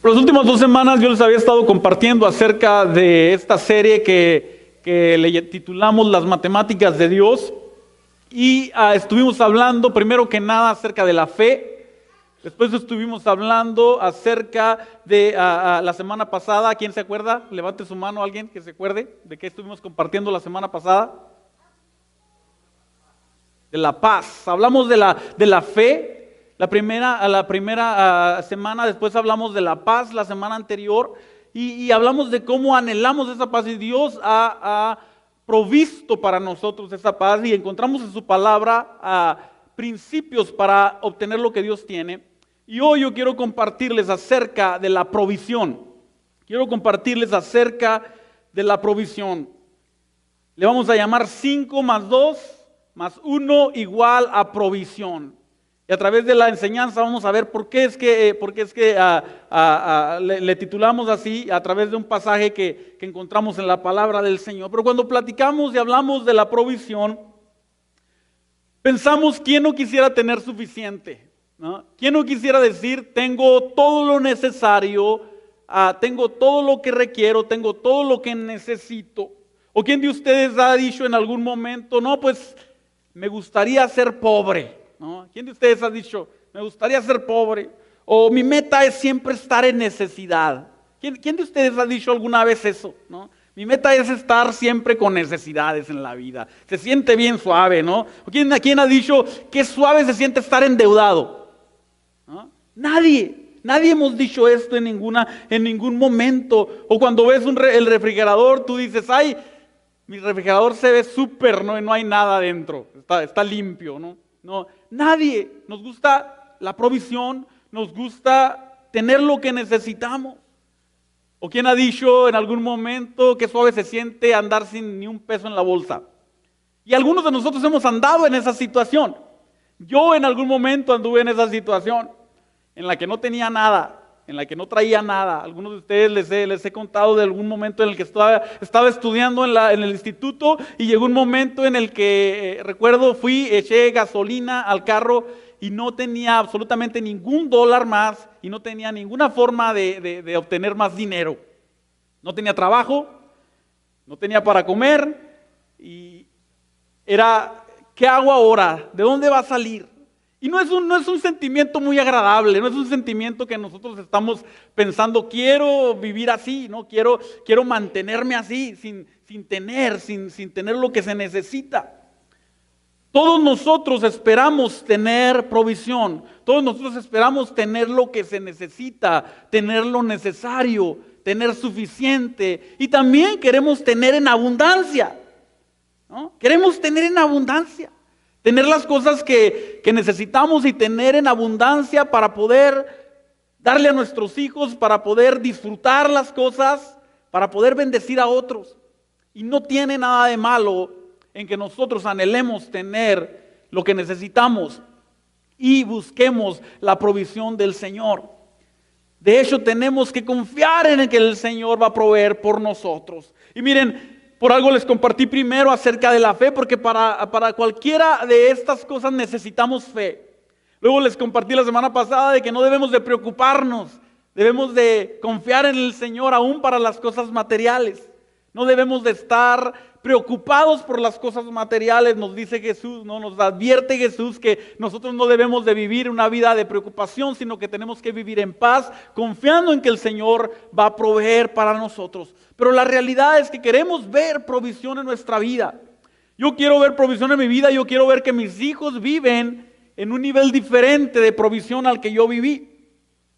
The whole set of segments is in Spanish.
Por las últimas 2 semanas yo les había estado compartiendo acerca de esta serie que le titulamos Las Matemáticas de Dios. Y estuvimos hablando primero que nada acerca de la fe. Después estuvimos hablando acerca de la semana pasada. ¿Quién se acuerda? Levante su mano alguien que se acuerde de qué estuvimos compartiendo la semana pasada. De la paz. Hablamos de la fe. La primera semana, después hablamos de la paz la semana anterior y hablamos de cómo anhelamos esa paz y Dios ha provisto para nosotros esa paz y encontramos en su palabra principios para obtener lo que Dios tiene. Y hoy yo quiero compartirles acerca de la provisión. Quiero compartirles acerca de la provisión. Le vamos a llamar 5 más 2 más 1 igual a provisión. Y a través de la enseñanza vamos a ver por qué es que le titulamos así, a través de un pasaje que encontramos en la palabra del Señor. Pero cuando platicamos y hablamos de la provisión, pensamos, ¿quién no quisiera tener suficiente? ¿No? ¿Quién no quisiera decir, tengo todo lo necesario, tengo todo lo que requiero, tengo todo lo que necesito? ¿O quién de ustedes ha dicho en algún momento, no, pues me gustaría ser pobre? ¿No? ¿Quién de ustedes ha dicho, me gustaría ser pobre? O mi meta es siempre estar en necesidad. ¿Quién de ustedes ha dicho alguna vez eso? ¿No? Mi meta es estar siempre con necesidades en la vida. Se siente bien suave, ¿no? ¿O quién ha dicho qué suave se siente estar endeudado? ¿No? Nadie hemos dicho esto en ningún momento. O cuando ves el refrigerador, tú dices, ay, mi refrigerador se ve súper, ¿no? Y no hay nada adentro, está limpio, ¿no? No, nadie. Nos gusta la provisión, nos gusta tener lo que necesitamos. ¿O quién ha dicho en algún momento qué suave se siente andar sin ni un peso en la bolsa? Y algunos de nosotros hemos andado en esa situación. Yo en algún momento anduve en esa situación, en la que no tenía nada, en la que no traía nada. Algunos de ustedes les he contado de algún momento en el que estaba estudiando en el instituto y llegó un momento en el que, recuerdo, eché gasolina al carro y no tenía absolutamente ningún dólar más y no tenía ninguna forma de obtener más dinero. No tenía trabajo, no tenía para comer y era, ¿qué hago ahora? ¿De dónde va a salir? Y no es un sentimiento muy agradable, no es un sentimiento que nosotros estamos pensando, quiero vivir así, ¿no? Quiero mantenerme así, sin tener lo que se necesita. Todos nosotros esperamos tener provisión, todos nosotros esperamos tener lo que se necesita, tener lo necesario, tener suficiente y también queremos tener en abundancia, ¿no? Queremos tener en abundancia. Tener las cosas que necesitamos y tener en abundancia para poder darle a nuestros hijos, para poder disfrutar las cosas, para poder bendecir a otros. Y no tiene nada de malo en que nosotros anhelemos tener lo que necesitamos y busquemos la provisión del Señor. De hecho, tenemos que confiar en que el Señor va a proveer por nosotros. Y miren, por algo les compartí primero acerca de la fe, porque para cualquiera de estas cosas necesitamos fe. Luego les compartí la semana pasada de que no debemos de preocuparnos, debemos de confiar en el Señor aún para las cosas materiales. No debemos de estar preocupados por las cosas materiales, nos dice Jesús, ¿no? Nos advierte Jesús que nosotros no debemos de vivir una vida de preocupación, sino que tenemos que vivir en paz, confiando en que el Señor va a proveer para nosotros. Pero la realidad es que queremos ver provisión en nuestra vida. Yo quiero ver provisión en mi vida, yo quiero ver que mis hijos viven en un nivel diferente de provisión al que yo viví.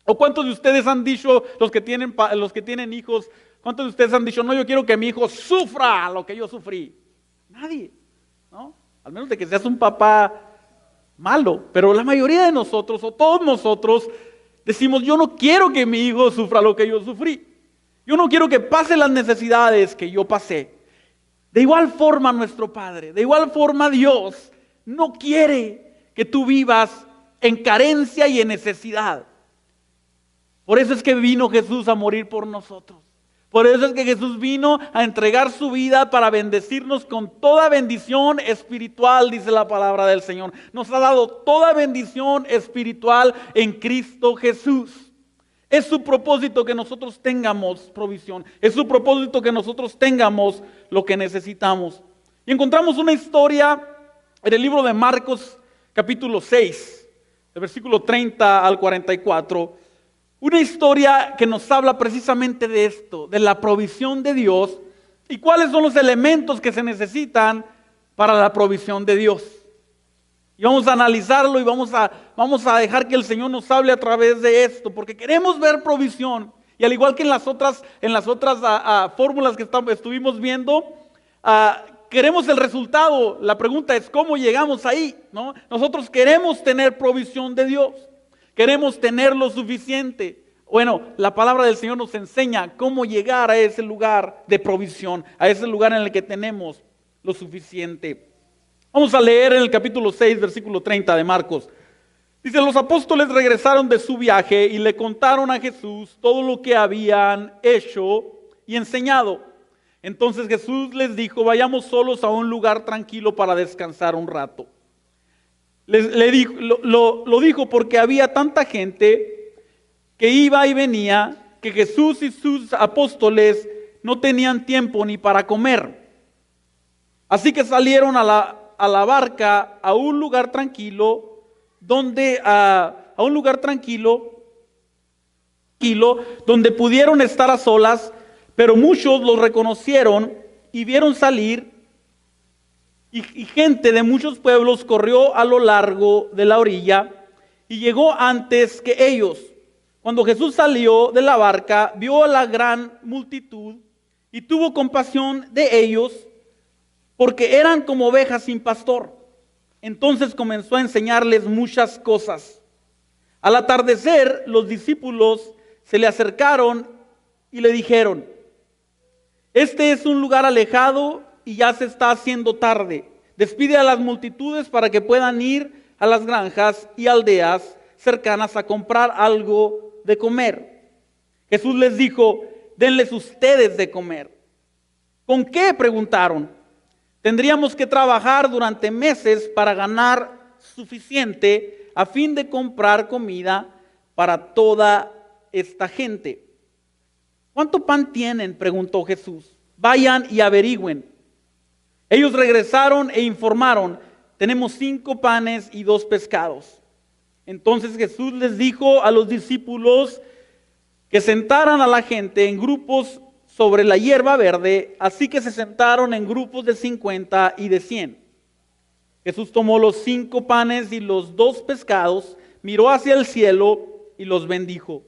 ¿O cuántos de ustedes han dicho, los que tienen hijos, cuántos de ustedes han dicho, no, yo quiero que mi hijo sufra lo que yo sufrí? Nadie, ¿no? Al menos de que seas un papá malo, pero la mayoría de nosotros, o todos nosotros, decimos, yo no quiero que mi hijo sufra lo que yo sufrí. Yo no quiero que pase las necesidades que yo pasé. De igual forma nuestro Padre, de igual forma Dios no quiere que tú vivas en carencia y en necesidad. Por eso es que vino Jesús a morir por nosotros. Por eso es que Jesús vino a entregar su vida para bendecirnos con toda bendición espiritual, dice la palabra del Señor. Nos ha dado toda bendición espiritual en Cristo Jesús. Es su propósito que nosotros tengamos provisión. Es su propósito que nosotros tengamos lo que necesitamos. Y encontramos una historia en el libro de Marcos, capítulo 6, del versículo 30 al 44. Una historia que nos habla precisamente de esto, de la provisión de Dios y cuáles son los elementos que se necesitan para la provisión de Dios. Y vamos a analizarlo y vamos a dejar que el Señor nos hable a través de esto, porque queremos ver provisión. Y al igual que en las otras fórmulas que estuvimos viendo, queremos el resultado. La pregunta es ¿cómo llegamos ahí? ¿No? Nosotros queremos tener provisión de Dios. Queremos tener lo suficiente. Bueno, la palabra del Señor nos enseña cómo llegar a ese lugar de provisión, a ese lugar en el que tenemos lo suficiente. Vamos a leer en el capítulo 6, versículo 30 de Marcos. Dice, los apóstoles regresaron de su viaje y le contaron a Jesús todo lo que habían hecho y enseñado. Entonces Jesús les dijo, vayamos solos a un lugar tranquilo para descansar un rato. Lo dijo porque había tanta gente que iba y venía que Jesús y sus apóstoles no tenían tiempo ni para comer. Así que salieron a la barca a un lugar tranquilo donde pudieron estar a solas, pero muchos los reconocieron y vieron salir, y gente de muchos pueblos corrió a lo largo de la orilla y llegó antes que ellos. Cuando Jesús salió de la barca, vio a la gran multitud y tuvo compasión de ellos, porque eran como ovejas sin pastor. Entonces comenzó a enseñarles muchas cosas. Al atardecer, los discípulos se le acercaron y le dijeron, este es un lugar alejado y ya se está haciendo tarde. Despide a las multitudes para que puedan ir a las granjas y aldeas cercanas a comprar algo de comer. Jesús les dijo, denles ustedes de comer. ¿Con qué?, preguntaron. Tendríamos que trabajar durante meses para ganar suficiente a fin de comprar comida para toda esta gente. ¿Cuánto pan tienen?, preguntó Jesús. Vayan y averigüen. Ellos regresaron e informaron, tenemos 5 panes y 2 pescados. Entonces Jesús les dijo a los discípulos que sentaran a la gente en grupos sobre la hierba verde, así que se sentaron en grupos de 50 y de 100. Jesús tomó los 5 panes y los 2 pescados, miró hacia el cielo y los bendijo.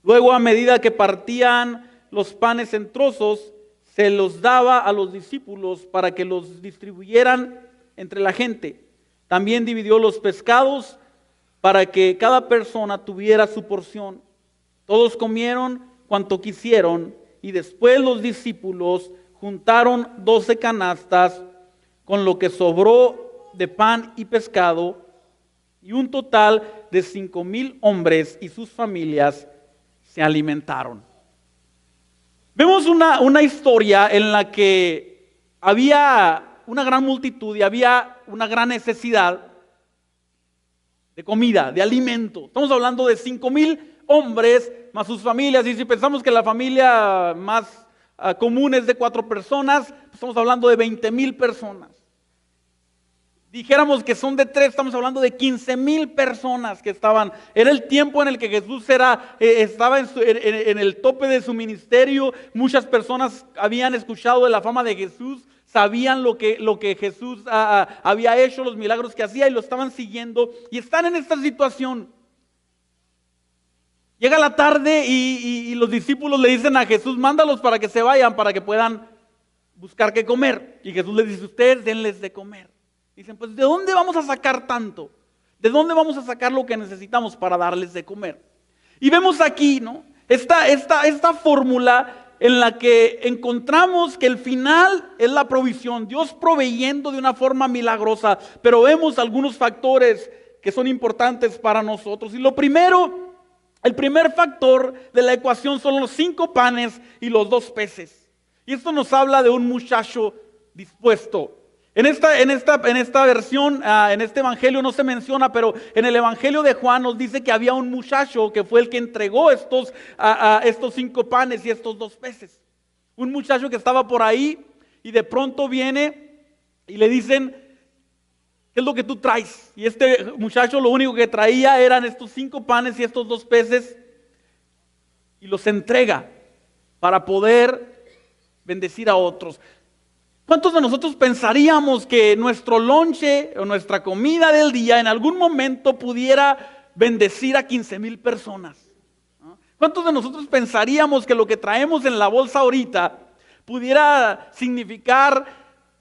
Luego, a medida que partían los panes en trozos, se los daba a los discípulos para que los distribuyeran entre la gente. También dividió los pescados para que cada persona tuviera su porción. Todos comieron cuanto quisieron, y después los discípulos juntaron 12 canastas con lo que sobró de pan y pescado, y un total de 5,000 hombres y sus familias se alimentaron. Vemos una historia en la que había una gran multitud y había una gran necesidad de comida, de alimento. Estamos hablando de 5,000 hombres más sus familias, y si pensamos que la familia más común es de 4 personas, pues estamos hablando de 20,000 personas. Dijéramos que son de 3, estamos hablando de 15,000 personas que estaban. Era el tiempo en el que Jesús estaba en el tope de su ministerio. Muchas personas habían escuchado de la fama de Jesús, sabían lo que Jesús había hecho, los milagros que hacía, y lo estaban siguiendo, y están en esta situación. Llega la tarde y los discípulos le dicen a Jesús, mándalos para que se vayan, para que puedan buscar qué comer. Y Jesús les dice, ustedes denles de comer. Dicen, pues ¿de dónde vamos a sacar tanto? ¿De dónde vamos a sacar lo que necesitamos para darles de comer? Y vemos aquí, ¿no?, esta fórmula en la que encontramos que el final es la provisión, Dios proveyendo de una forma milagrosa, pero vemos algunos factores que son importantes para nosotros. Y el primer factor de la ecuación son los 5 panes y los 2 peces. Y esto nos habla de un muchacho dispuesto. En esta versión, en este evangelio no se menciona, pero en el evangelio de Juan nos dice que había un muchacho que fue el que entregó estos 5 panes y estos 2 peces. Un muchacho que estaba por ahí y de pronto viene y le dicen: ¿qué es lo que tú traes? Y este muchacho lo único que traía eran estos 5 panes y estos 2 peces y los entrega para poder bendecir a otros. ¿Cuántos de nosotros pensaríamos que nuestro lonche o nuestra comida del día en algún momento pudiera bendecir a 15,000 personas? ¿Cuántos de nosotros pensaríamos que lo que traemos en la bolsa ahorita pudiera significar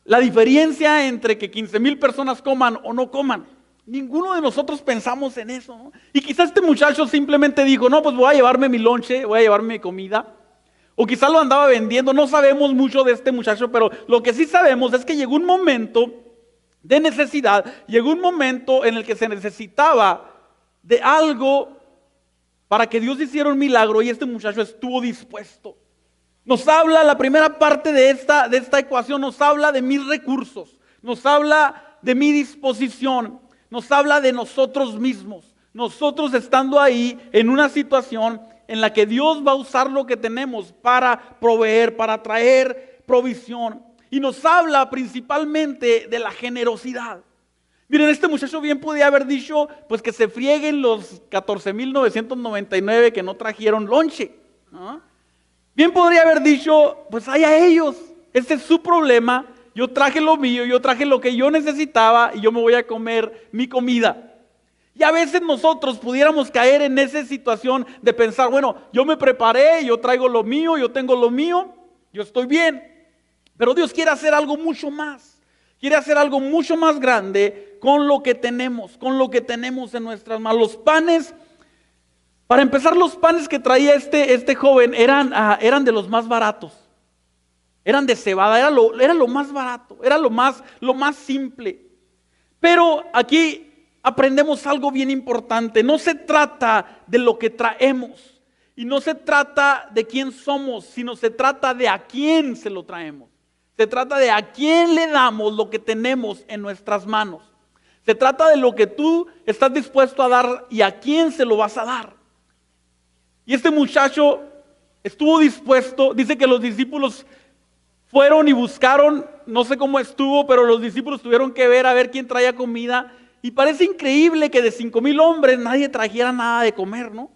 la diferencia entre que 15,000 personas coman o no coman? Ninguno de nosotros pensamos en eso, ¿no? Y quizás este muchacho simplemente dijo: no, pues voy a llevarme mi lonche, voy a llevarme mi comida. O quizás lo andaba vendiendo, no sabemos mucho de este muchacho, pero lo que sí sabemos es que llegó un momento de necesidad, llegó un momento en el que se necesitaba de algo para que Dios hiciera un milagro y este muchacho estuvo dispuesto. Nos habla, la primera parte de esta ecuación nos habla de mis recursos, nos habla de mi disposición, nos habla de nosotros mismos, nosotros estando ahí en una situación en la que Dios va a usar lo que tenemos para proveer, para traer provisión. Y nos habla principalmente de la generosidad. Miren, este muchacho bien podía haber dicho, pues que se frieguen los 14,999 que no trajeron lonche, ¿no? Bien podría haber dicho, pues a ellos, este es su problema, yo traje lo mío, yo traje lo que yo necesitaba y yo me voy a comer mi comida. Y a veces nosotros pudiéramos caer en esa situación de pensar: bueno, yo me preparé, yo traigo lo mío, yo tengo lo mío, yo estoy bien. Pero Dios quiere hacer algo mucho más. Quiere hacer algo mucho más grande con lo que tenemos en nuestras manos. Los panes, para empezar, los panes que traía este joven eran de los más baratos. Eran de cebada, era lo más barato, era lo más simple. Pero aquí aprendemos algo bien importante. No se trata de lo que traemos y no se trata de quién somos, sino se trata de a quién se lo traemos. Se trata de a quién le damos lo que tenemos en nuestras manos. Se trata de lo que tú estás dispuesto a dar y a quién se lo vas a dar. Y este muchacho estuvo dispuesto. Dice que los discípulos fueron y buscaron, no sé cómo estuvo, pero los discípulos tuvieron que ver a ver quién traía comida. Y parece increíble que de 5,000 hombres nadie trajera nada de comer, ¿no?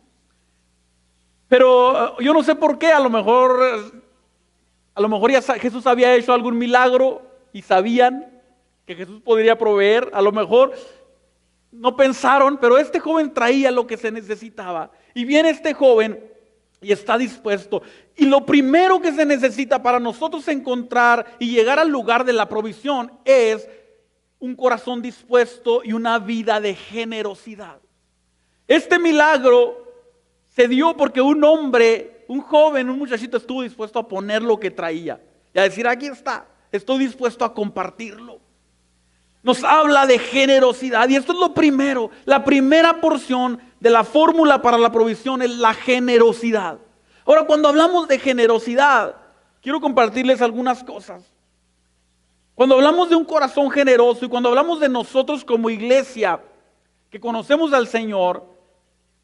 Pero yo no sé por qué, a lo mejor ya Jesús había hecho algún milagro y sabían que Jesús podría proveer. A lo mejor no pensaron, pero este joven traía lo que se necesitaba. Y viene este joven y está dispuesto. Y lo primero que se necesita para nosotros encontrar y llegar al lugar de la provisión es un corazón dispuesto y una vida de generosidad. Este milagro se dio porque un hombre, un joven, un muchachito estuvo dispuesto a poner lo que traía y a decir: aquí está, estoy dispuesto a compartirlo. Nos habla de generosidad y esto es lo primero. La primera porción de la fórmula para la provisión es la generosidad. Ahora, cuando hablamos de generosidad, quiero compartirles algunas cosas. Cuando hablamos de un corazón generoso y cuando hablamos de nosotros como iglesia que conocemos al Señor,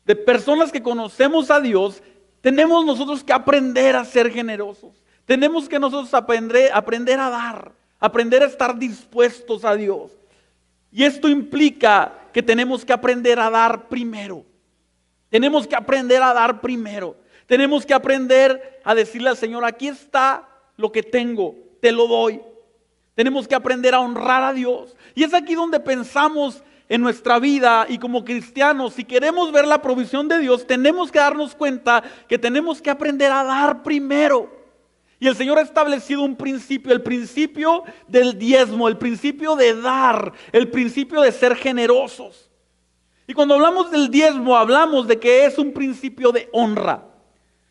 de personas que conocemos a Dios, tenemos nosotros que aprender a ser generosos. Tenemos que nosotros aprender a dar, aprender a estar dispuestos a Dios. Y esto implica que tenemos que aprender a dar primero. Tenemos que aprender a dar primero. Tenemos que aprender a decirle al Señor: aquí está lo que tengo, te lo doy. Tenemos que aprender a honrar a Dios. Y es aquí donde pensamos en nuestra vida y como cristianos, si queremos ver la provisión de Dios, tenemos que darnos cuenta que tenemos que aprender a dar primero. Y el Señor ha establecido un principio, el principio del diezmo, el principio de dar, el principio de ser generosos. Y cuando hablamos del diezmo, hablamos de que es un principio de honra.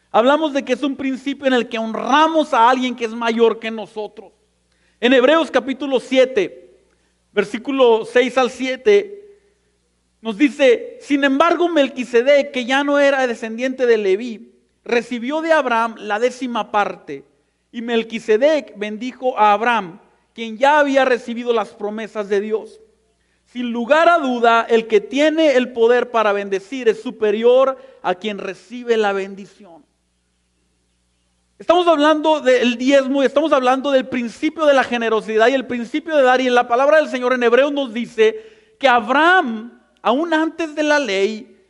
Hablamos de que es un principio en el que honramos a alguien que es mayor que nosotros. En Hebreos capítulo 7, versículo 6 al 7, nos dice: sin embargo, Melquisedec, que ya no era descendiente de Leví, recibió de Abraham la 10ª parte. Y Melquisedec bendijo a Abraham quien ya había recibido las promesas de Dios. Sin lugar a duda, el que tiene el poder para bendecir es superior a quien recibe la bendición. Estamos hablando del diezmo y estamos hablando del principio de la generosidad y el principio de dar. Y en la palabra del Señor en Hebreos nos dice que Abraham, aún antes de la ley,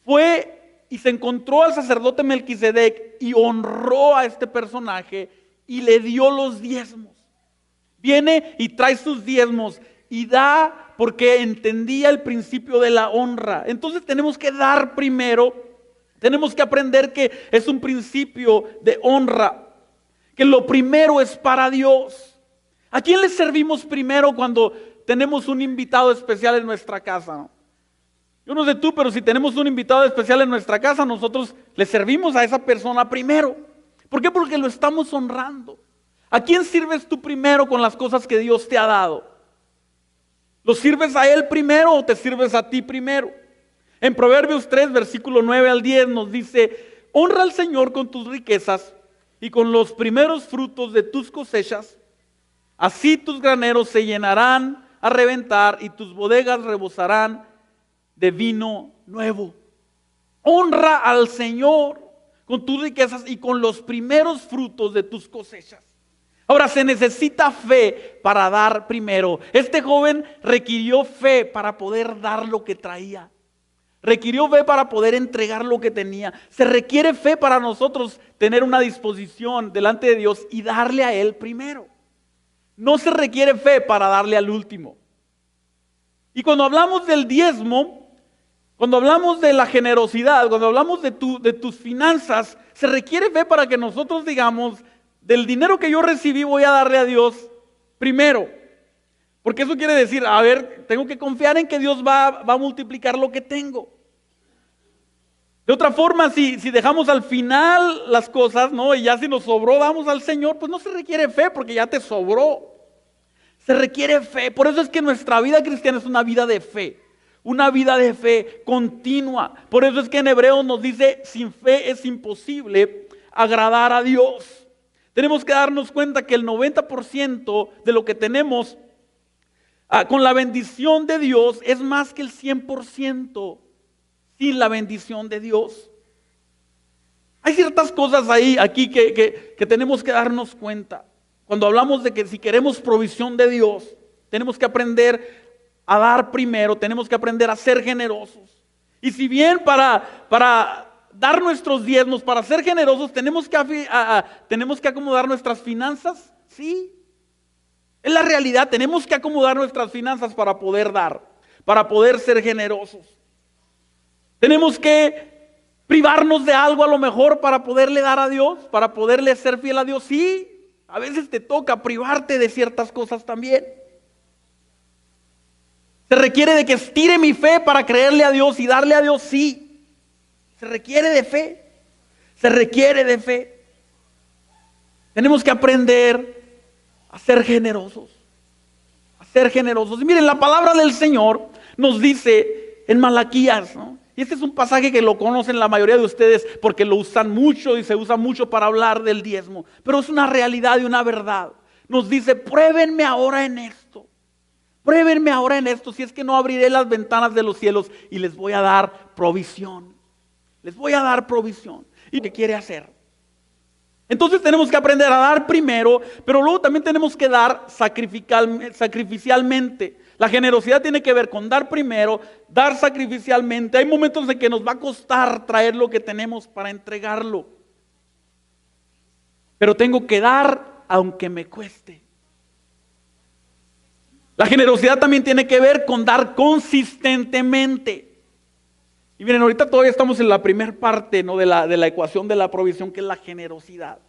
fue y se encontró al sacerdote Melquisedec y honró a este personaje y le dio los diezmos. Viene y trae sus diezmos y da porque entendía el principio de la honra. Entonces tenemos que dar primero. Tenemos que aprender que es un principio de honra, que lo primero es para Dios. ¿A quién le servimos primero cuando tenemos un invitado especial en nuestra casa? Yo no sé tú, pero si tenemos un invitado especial en nuestra casa, nosotros le servimos a esa persona primero. ¿Por qué? Porque lo estamos honrando. ¿A quién sirves tú primero con las cosas que Dios te ha dado? ¿Lo sirves a Él primero o te sirves a ti primero? En Proverbios 3, versículo 9 al 10 nos dice: honra al Señor con tus riquezas y con los primeros frutos de tus cosechas. Así tus graneros se llenarán a reventar y tus bodegas rebosarán de vino nuevo. Honra al Señor con tus riquezas y con los primeros frutos de tus cosechas. Ahora, se necesita fe para dar primero. Este joven requirió fe para poder dar lo que traía. Requirió fe para poder entregar lo que tenía. Se requiere fe para nosotros tener una disposición delante de Dios y darle a Él primero. No se requiere fe para darle al último. Y cuando hablamos del diezmo, cuando hablamos de la generosidad, cuando hablamos de tus finanzas, se requiere fe para que nosotros digamos: del dinero que yo recibí voy a darle a Dios primero. Porque eso quiere decir, a ver, tengo que confiar en que Dios va a multiplicar lo que tengo. De otra forma, si dejamos al final las cosas, ¿no? Y ya si nos sobró, damos al Señor, pues no se requiere fe porque ya te sobró. Se requiere fe. Por eso es que nuestra vida cristiana es una vida de fe. Una vida de fe continua. Por eso es que en Hebreos nos dice: sin fe es imposible agradar a Dios. Tenemos que darnos cuenta que el 90% de lo que tenemos con la bendición de Dios es más que el 100% sin la bendición de Dios. Hay ciertas cosas aquí que tenemos que darnos cuenta. Cuando hablamos de que si queremos provisión de Dios, tenemos que aprender a dar primero, tenemos que aprender a ser generosos. Y si bien para dar nuestros diezmos, para ser generosos, tenemos que acomodar nuestras finanzas, sí. Es la realidad, tenemos que acomodar nuestras finanzas para poder dar, para poder ser generosos. Tenemos que privarnos de algo a lo mejor para poderle dar a Dios, para poderle ser fiel a Dios. Sí, a veces te toca privarte de ciertas cosas también. Se requiere de que estire mi fe para creerle a Dios y darle a Dios, sí. Se requiere de fe, se requiere de fe. Tenemos que aprender a ser generosos, a ser generosos. Y miren, la palabra del Señor nos dice en Malaquías, ¿no? Y este es un pasaje que lo conocen la mayoría de ustedes porque lo usan mucho y se usa mucho para hablar del diezmo. Pero es una realidad y una verdad. Nos dice: pruébenme ahora en esto. Pruébenme ahora en esto, si es que no abriré las ventanas de los cielos y les voy a dar provisión. Les voy a dar provisión. ¿Y qué quiere hacer? Entonces tenemos que aprender a dar primero, pero luego también tenemos que dar sacrificialmente. La generosidad tiene que ver con dar primero, dar sacrificialmente. Hay momentos en que nos va a costar traer lo que tenemos para entregarlo. Pero tengo que dar aunque me cueste. La generosidad también tiene que ver con dar consistentemente. Y miren, ahorita todavía estamos en la primera parte, ¿no? de la ecuación de la provisión, que es la generosidad.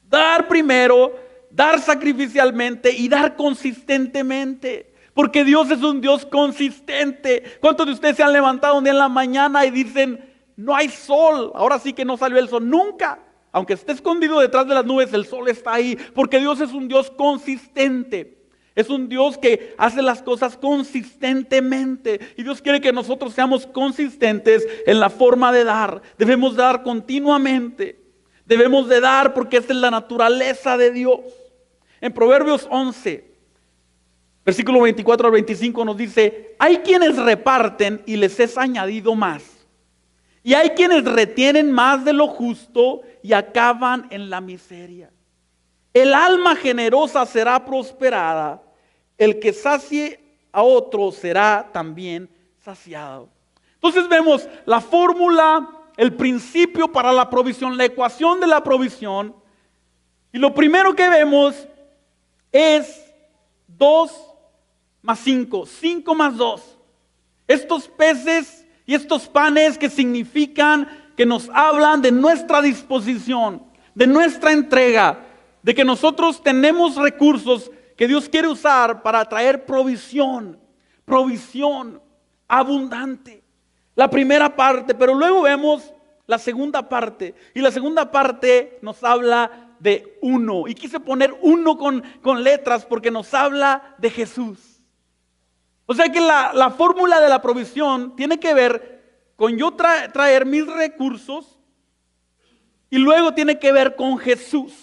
Dar primero, dar sacrificialmente y dar consistentemente. Porque Dios es un Dios consistente. ¿Cuántos de ustedes se han levantado un día en la mañana y dicen: no hay sol, ahora sí que no salió el sol? Nunca. Aunque esté escondido detrás de las nubes, el sol está ahí. Porque Dios es un Dios consistente. Es un Dios que hace las cosas consistentemente. Y Dios quiere que nosotros seamos consistentes en la forma de dar. Debemos dar continuamente. Debemos de dar porque esa es la naturaleza de Dios. En Proverbios 11, Versículo 24 al 25 nos dice: hay quienes reparten y les es añadido más. Y hay quienes retienen más de lo justo y acaban en la miseria. El alma generosa será prosperada. El que sacie a otro será también saciado. Entonces vemos la fórmula, el principio para la provisión, la ecuación de la provisión. Y lo primero que vemos es 2 más 5, 5 más 2. Estos peces y estos panes que significan, que nos hablan de nuestra disposición, de nuestra entrega, de que nosotros tenemos recursos que Dios quiere usar para traer provisión, provisión abundante. La primera parte, pero luego vemos la segunda parte. Y la segunda parte nos habla de uno. Y quise poner uno con letras porque nos habla de Jesús. O sea que la fórmula de la provisión tiene que ver con yo traer mis recursos y luego tiene que ver con Jesús.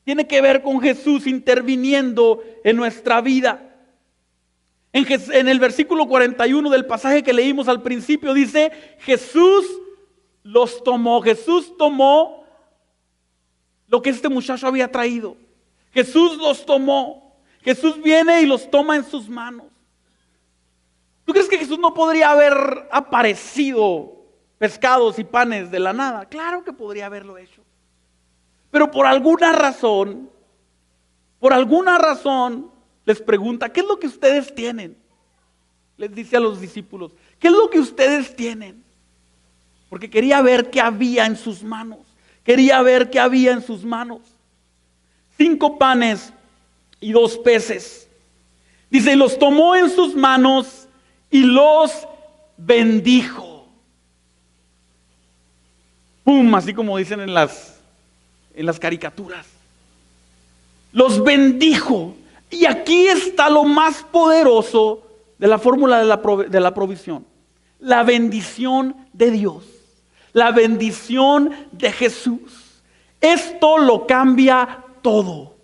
Tiene que ver con Jesús interviniendo en nuestra vida. En el versículo 41 del pasaje que leímos al principio dice: Jesús los tomó. Jesús tomó lo que este muchacho había traído. Jesús los tomó. Jesús viene y los toma en sus manos. ¿Tú crees que Jesús no podría haber aparecido pescados y panes de la nada? Claro que podría haberlo hecho. Pero por alguna razón les pregunta: ¿qué es lo que ustedes tienen? Les dice a los discípulos: ¿qué es lo que ustedes tienen? Porque quería ver qué había en sus manos. Quería ver qué había en sus manos. 5 panes y 2 peces. Dice: y los tomó en sus manos y los bendijo. Pum, así como dicen en las caricaturas. Los bendijo. Y aquí está lo más poderoso de la fórmula de la provisión. La bendición de Dios. La bendición de Jesús. Esto lo cambia todo.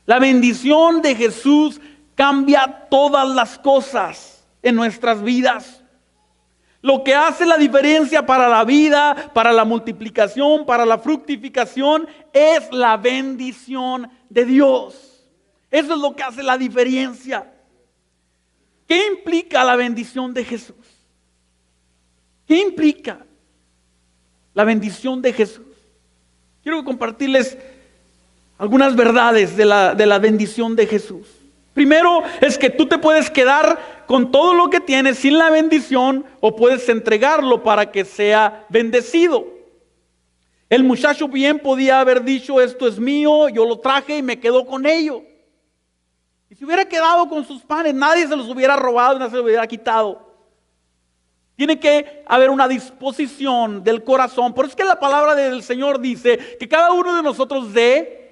La bendición de Jesús cambia todas las cosas en nuestras vidas. Lo que hace la diferencia para la vida, para la multiplicación, para la fructificación, es la bendición de Dios. Eso es lo que hace la diferencia. ¿Qué implica la bendición de Jesús? ¿Qué implica la bendición de Jesús? Quiero compartirles algunas verdades de la bendición de Jesús. Primero es que tú te puedes quedar con todo lo que tienes sin la bendición, o puedes entregarlo para que sea bendecido. El muchacho bien podía haber dicho: esto es mío, yo lo traje y me quedo con ello. Y si hubiera quedado con sus panes, nadie se los hubiera robado, nadie se los hubiera quitado. Tiene que haber una disposición del corazón. Por eso es que la palabra del Señor dice que cada uno de nosotros dé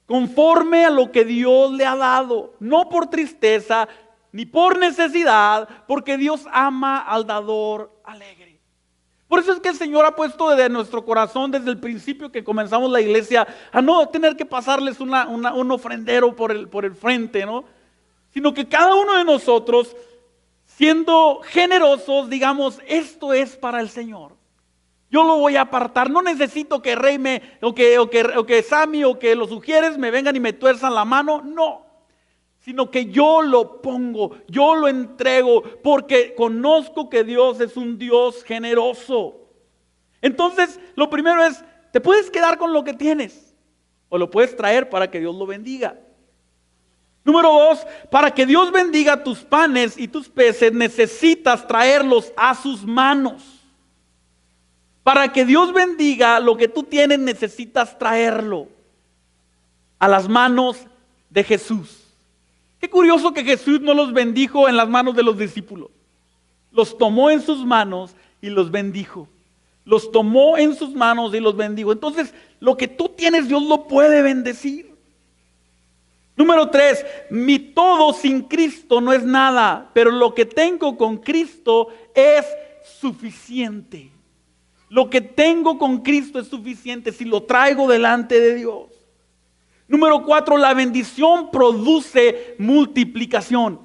conforme a lo que Dios le ha dado, no por tristeza ni por necesidad, porque Dios ama al dador alegre. Por eso es que el Señor ha puesto desde nuestro corazón, desde el principio que comenzamos la iglesia, a no tener que pasarles un ofrendero por el frente, ¿no? Sino que cada uno de nosotros, siendo generosos, digamos: esto es para el Señor. Yo lo voy a apartar. No necesito que Rey o que Sammy o que los sugieres me vengan y me tuerzan la mano. No. Sino que yo lo pongo, yo lo entrego, porque conozco que Dios es un Dios generoso. Entonces, lo primero es: te puedes quedar con lo que tienes, o lo puedes traer para que Dios lo bendiga. Número 2, para que Dios bendiga tus panes y tus peces, necesitas traerlos a sus manos. Para que Dios bendiga lo que tú tienes, necesitas traerlo a las manos de Jesús. Qué curioso que Jesús no los bendijo en las manos de los discípulos. Los tomó en sus manos y los bendijo. Los tomó en sus manos y los bendijo. Entonces, lo que tú tienes, Dios lo puede bendecir. Número 3, mi todo sin Cristo no es nada, pero lo que tengo con Cristo es suficiente. Lo que tengo con Cristo es suficiente si lo traigo delante de Dios. Número 4, la bendición produce multiplicación.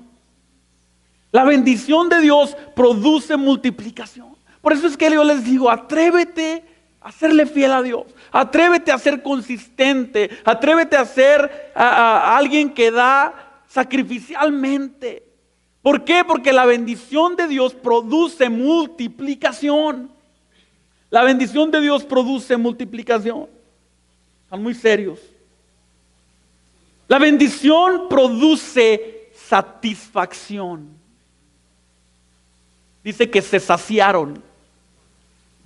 La bendición de Dios produce multiplicación. Por eso es que yo les digo, atrévete a serle fiel a Dios. Atrévete a ser consistente. Atrévete a ser a alguien que da sacrificialmente. ¿Por qué? Porque la bendición de Dios produce multiplicación. La bendición de Dios produce multiplicación. Están muy serios. La bendición produce satisfacción. Dice que se saciaron.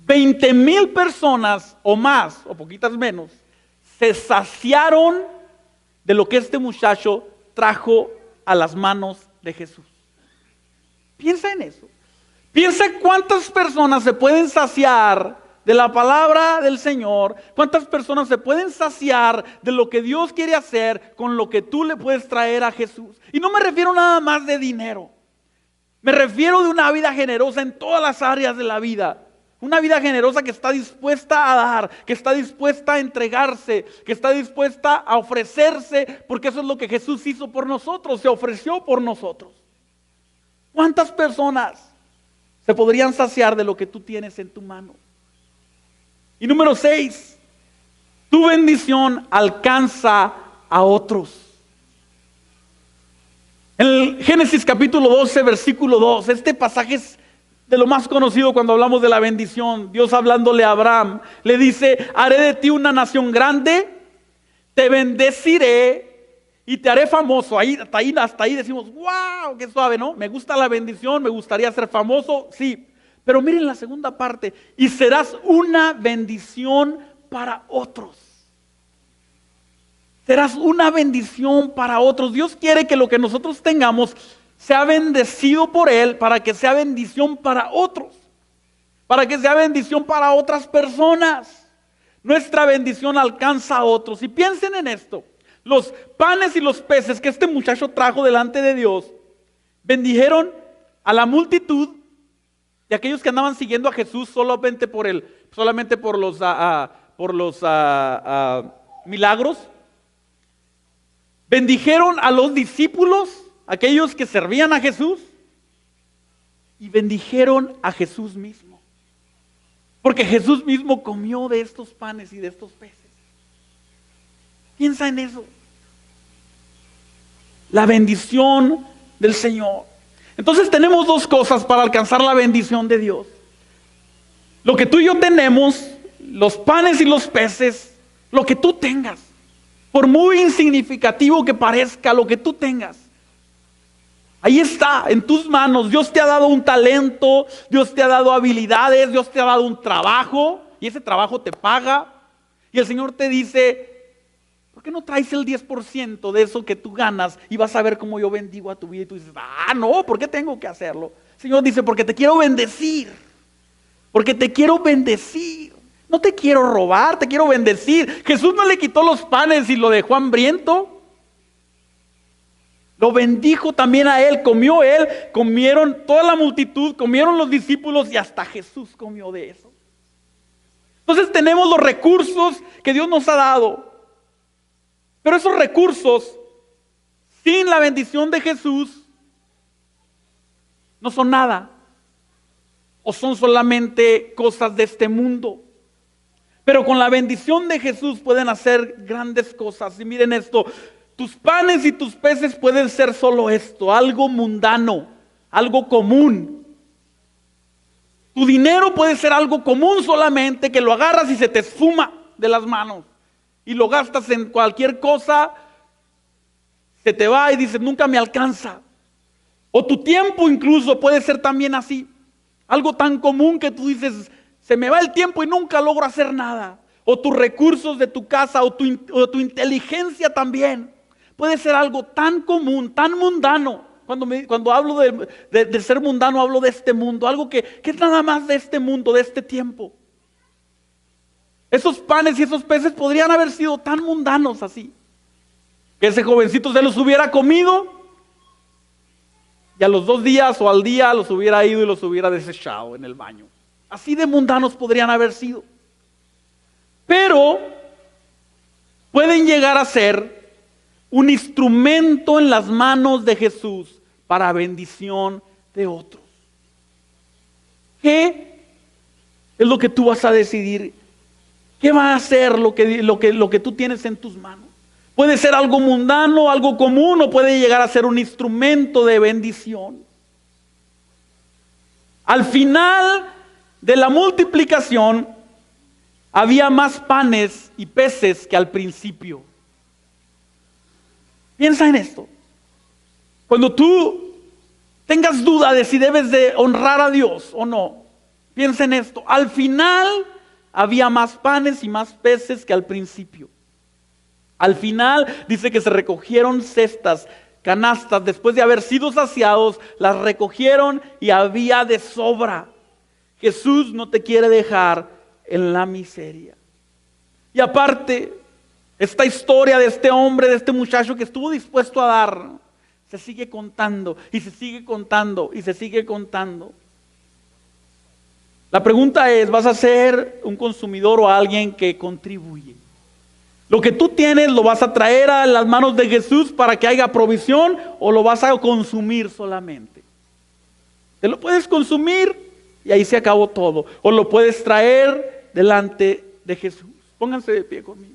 20,000 personas o más, o poquitas menos, se saciaron de lo que este muchacho trajo a las manos de Jesús. Piensa en eso. Piensa cuántas personas se pueden saciar de la palabra del Señor, cuántas personas se pueden saciar de lo que Dios quiere hacer con lo que tú le puedes traer a Jesús. Y no me refiero nada más de dinero. Me refiero de una vida generosa en todas las áreas de la vida. Una vida generosa que está dispuesta a dar, que está dispuesta a entregarse, que está dispuesta a ofrecerse, porque eso es lo que Jesús hizo por nosotros, se ofreció por nosotros. ¿Cuántas personas se podrían saciar de lo que tú tienes en tu mano? Y número 6, tu bendición alcanza a otros. En el Génesis capítulo 12, versículo 2, este pasaje es de lo más conocido cuando hablamos de la bendición. Dios hablándole a Abraham, le dice, haré de ti una nación grande, te bendeciré y te haré famoso. Hasta ahí decimos, wow, qué suave, ¿no? Me gusta la bendición, me gustaría ser famoso, sí. Pero miren la segunda parte, y serás una bendición para otros. Serás una bendición para otros. Dios quiere que lo que nosotros tengamos sea bendecido por Él, para que sea bendición para otros, para que sea bendición para otras personas. Nuestra bendición alcanza a otros. Y piensen en esto, los panes y los peces que este muchacho trajo delante de Dios, bendijeron a la multitud de aquellos que andaban siguiendo a Jesús solamente por los milagros. Bendijeron a los discípulos, aquellos que servían a Jesús, y bendijeron a Jesús mismo. Porque Jesús mismo comió de estos panes y de estos peces. Piensa en eso. La bendición del Señor. Entonces tenemos dos cosas para alcanzar la bendición de Dios. Lo que tú y yo tenemos, los panes y los peces, lo que tú tengas. Por muy insignificativo que parezca lo que tú tengas. Ahí está, en tus manos. Dios te ha dado un talento, Dios te ha dado habilidades, Dios te ha dado un trabajo y ese trabajo te paga. Y el Señor te dice, ¿por qué no traes el 10% de eso que tú ganas y vas a ver cómo yo bendigo a tu vida? Y tú dices, no, ¿por qué tengo que hacerlo? El Señor dice, porque te quiero bendecir, porque te quiero bendecir. No te quiero robar, te quiero bendecir. Jesús no le quitó los panes y lo dejó hambriento. Lo bendijo también a él, comieron toda la multitud, comieron los discípulos y hasta Jesús comió de eso. Entonces tenemos los recursos que Dios nos ha dado. Pero esos recursos, sin la bendición de Jesús, no son nada. O son solamente cosas de este mundo. Pero con la bendición de Jesús pueden hacer grandes cosas. Y miren esto. Tus panes y tus peces pueden ser solo esto, algo mundano, algo común. Tu dinero puede ser algo común solamente, que lo agarras y se te esfuma de las manos. Y lo gastas en cualquier cosa, se te va y dices, nunca me alcanza. O tu tiempo incluso puede ser también así. Algo tan común que tú dices, se me va el tiempo y nunca logro hacer nada. O tus recursos de tu casa o tu inteligencia también. Puede ser algo tan común, tan mundano. Cuando hablo de ser mundano, hablo de este mundo. Algo que es nada más de este mundo, de este tiempo. Esos panes y esos peces podrían haber sido tan mundanos así. Que ese jovencito se los hubiera comido. Y a los 2 días o al día los hubiera ido y los hubiera desechado en el baño. Así de mundanos podrían haber sido. Pero pueden llegar a ser un instrumento en las manos de Jesús para bendición de otros. ¿Qué es lo que tú vas a decidir? ¿Qué va a ser lo que tú tienes en tus manos? Puede ser algo mundano, algo común, o puede llegar a ser un instrumento de bendición. Al final de la multiplicación, había más panes y peces que al principio. Piensa en esto. Cuando tú tengas duda de si debes de honrar a Dios o no, piensa en esto. Al final había más panes y más peces que al principio. Al final dice que se recogieron cestas, canastas, después de haber sido saciados, las recogieron y había de sobra. Jesús no te quiere dejar en la miseria. Y aparte, esta historia de este hombre, de este muchacho que estuvo dispuesto a dar, se sigue contando y se sigue contando y se sigue contando. La pregunta es, ¿vas a ser un consumidor o alguien que contribuye? Lo que tú tienes lo vas a traer a las manos de Jesús para que haya provisión, o lo vas a consumir solamente. Te lo puedes consumir y ahí se acabó todo, o lo puedes traer delante de Jesús. Pónganse de pie conmigo.